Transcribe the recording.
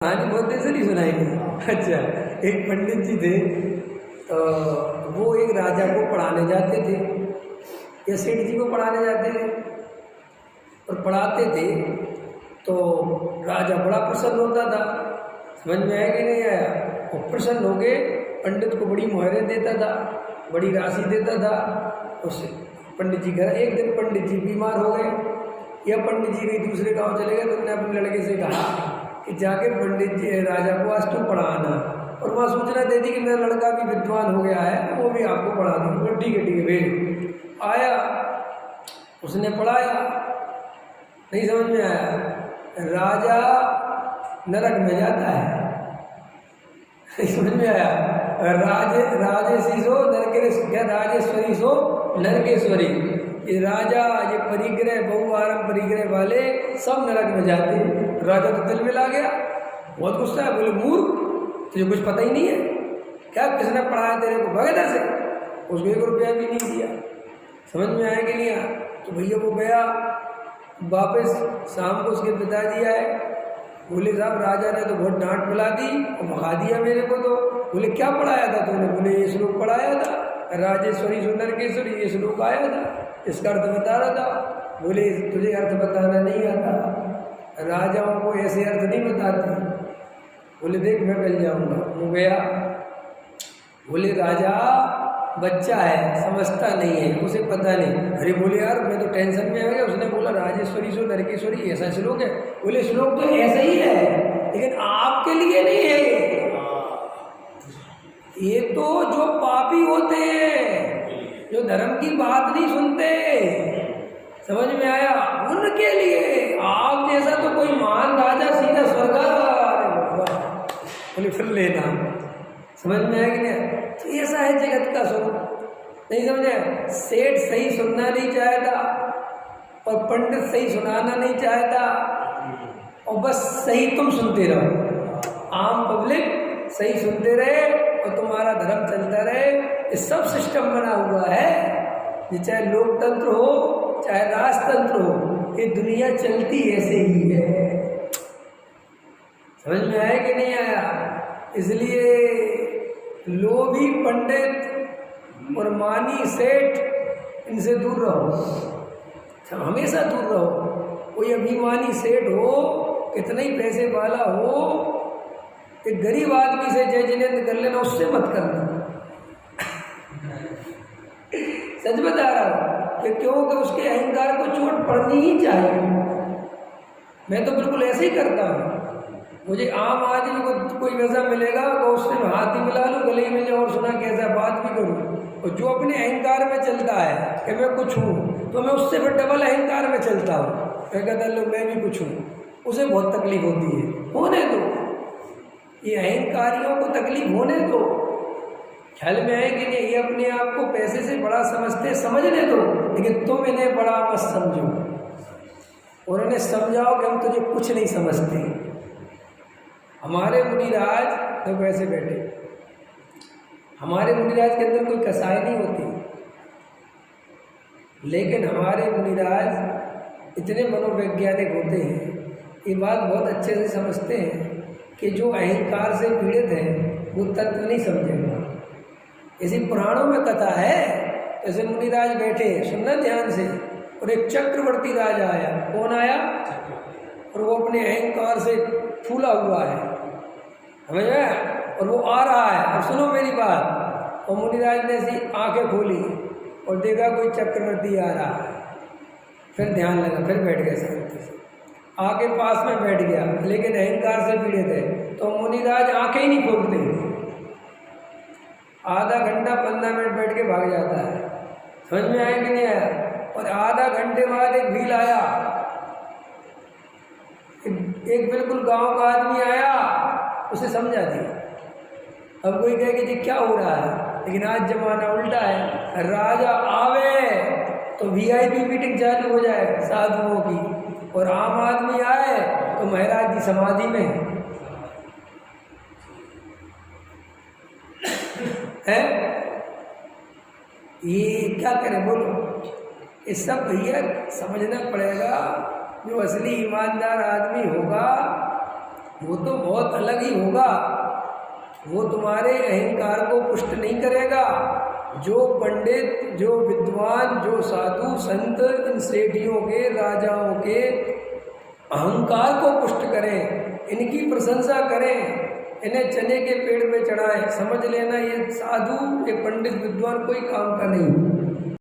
कहानी बहुत देर से नहीं सुनाएंगे। अच्छा, एक पंडित जी थे, तो वो एक राजा को पढ़ाने जाते थे या सेठ जी को पढ़ाने जाते थे और पढ़ाते थे तो राजा बड़ा प्रसन्न होता था। समझ में आया कि नहीं आया? और प्रसन्न हो गए, पंडित को बड़ी मुहरें देता था, बड़ी राशि देता था। उस पंडित जी घर एक दिन पंडित जी बीमार हो गए या पंडित जी कहीं दूसरे गांव चले गए, तो उन्होंने अपने लड़के से कहा कि जाके पंडित जी राजा को आज तू पढ़ाना, और वहाँ सूचना दे दी कि मेरा लड़का भी विद्वान हो गया है, वो भी आपको पढ़ा दूँगा। ठीक है भेज। आया, उसने पढ़ाया, नहीं समझ में आया, राजा नरक में जाता है। नहीं समझ में आया? राजेशी सो नरकेश, क्या राजेश्वरी सो नरकेश्वरी। ये राजा, ये परिग्रह, बहुआरम परिग्रह वाले सब नरक में जाते हैं। राजा तो दिल में ला गया, बहुत गुस्सा है, बोले मूर्ख, तुझे कुछ पता ही नहीं है क्या? किसने पढ़ाया तेरे को? भगत से उसको 1 रुपया भी नहीं दिया। समझ में आया कि नहीं आया? तो भैया वो गया वापस, शाम को उसके पिताजी आए, बोले साहब राजा ने तो बहुत डांट पिला दी और भगा दिया मेरे को। तो बोले क्या पढ़ाया था तूने? बोले ये श्लोक पढ़ाया था, राजेश्वरी सुंदर केश्वरी, ये श्लोक आया था, इसका अर्थ बता रहा था। बोले तुझे अर्थ बताना नहीं आता, राजाओं को ऐसे अर्थ नहीं बताते। बोले देख मैं मिल जाऊंगा। वो गया, बोले राजा बच्चा है, समझता नहीं है, उसे पता नहीं। अरे बोले यार मैं तो टेंशन में आ गया। उसने बोला राजेश्वरी सो नरकेश्वरी, ऐसा श्लोक है? बोले श्लोक तो ऐसा ही है, लेकिन आपके लिए नहीं है, ये तो जो पापी होते हैं, जो धर्म की बात नहीं सुनते। समझ में आया? उनके लिए। आप जैसा तो कोई महान राजा सीधा स्वर्ग। बोले फिर लेना। समझ में आया कि नहीं? तो ऐसा है जगत का स्वरूप। नहीं समझे? सेठ सही सुनना नहीं चाहता और पंडित सही सुनाना नहीं चाहता, और बस सही तुम सुनते रहो, आम पब्लिक सही सुनते रहे और तुम्हारा धर्म चलता रहे। ये सब सिस्टम बना हुआ है, ये चाहे लोकतंत्र हो चाहे राजतंत्र हो, ये दुनिया चलती ऐसे ही है। समझ में आया कि नहीं आया? इसलिए लोभी पंडित और मानी सेठ, इनसे दूर रहो, हमेशा दूर रहो। कोई अभिमानी सेठ हो, कितना ही पैसे वाला हो, एक गरीब आदमी से जय जिनेंद्र कर लेना, उससे मत करना। सच बता रहा हूँ कि क्योंकि उसके अहंकार को चोट पड़नी ही चाहिए। मैं तो बिल्कुल ऐसे ही करता हूँ। मुझे आम आदमी को कोई वैसा मिलेगा तो उससे मैं हाथ ही मिला लूँ, गले में और सुना कैसा बात भी करूँ। और जो अपने अहंकार में चलता है कि मैं कुछ हूँ, तो मैं उससे फिर डबल अहंकार में चलता हूँ। मैं कहता लो मैं भी कुछ हूँ, उसे बहुत तकलीफ होती है। होने दो, ये अहंकारियों को तकलीफ होने दो। ख्याल में आए कि नहीं? ये अपने आप को पैसे से बड़ा समझते, समझने दो, लेकिन तुम इन्हें बड़ा मत समझो और उन्हें समझाओ कि हम तुझे कुछ नहीं समझते। हमारे मुनिराज तो ऐसे बैठे, हमारे मुनिराज के अंदर कोई कसाई नहीं होती, लेकिन हमारे मुनिराज इतने मनोवैज्ञानिक होते हैं, ये बात बहुत अच्छे से समझते हैं कि जो अहंकार से पीड़ित है वो तत्व नहीं समझेगा। इसी पुराणों में कथा है, ऐसे मुनिराज बैठे, सुनना ध्यान से, और एक चक्रवर्ती राजा आया। कौन आया? और वो अपने अहंकार से फूला हुआ है, समझ में? और वो आ रहा है, और सुनो मेरी बात। और मुनिराज ने ऐसी आंखें खोली और देखा कोई चक्रवर्ती आ रहा है। फिर ध्यान लगा, फिर बैठ गया शांति से, आके पास में बैठ गया, लेकिन अहंकार से पीड़ित है। तो मुनिराज आंखें ही नहीं खोलते, आधा घंटा 15 मिनट बैठ के भाग जाता है। समझ में आया कि नहीं आया? और आधा घंटे बाद एक भील आया, एक बिल्कुल गांव का आदमी आया, उसे समझा दिया। अब कोई कहे कि जी क्या हो रहा है, लेकिन आज जमाना उल्टा है। राजा आवे तो VIP मीटिंग चालू हो जाए साधुओं की, और आम आदमी आए तो महाराज जी समाधि में है। ये क्या करें बोलो? ये सब भैया समझना पड़ेगा। जो असली ईमानदार आदमी होगा वो तो बहुत अलग ही होगा। वो तुम्हारे अहंकार को पुष्ट नहीं करेगा। जो पंडित, जो विद्वान, जो साधु संत इन सेठियों के, राजाओं के अहंकार को पुष्ट करें, इनकी प्रशंसा करें, इन्हें चने के पेड़ पे चढ़ाएं, समझ लेना ये साधु, ये पंडित विद्वान कोई काम का नहीं।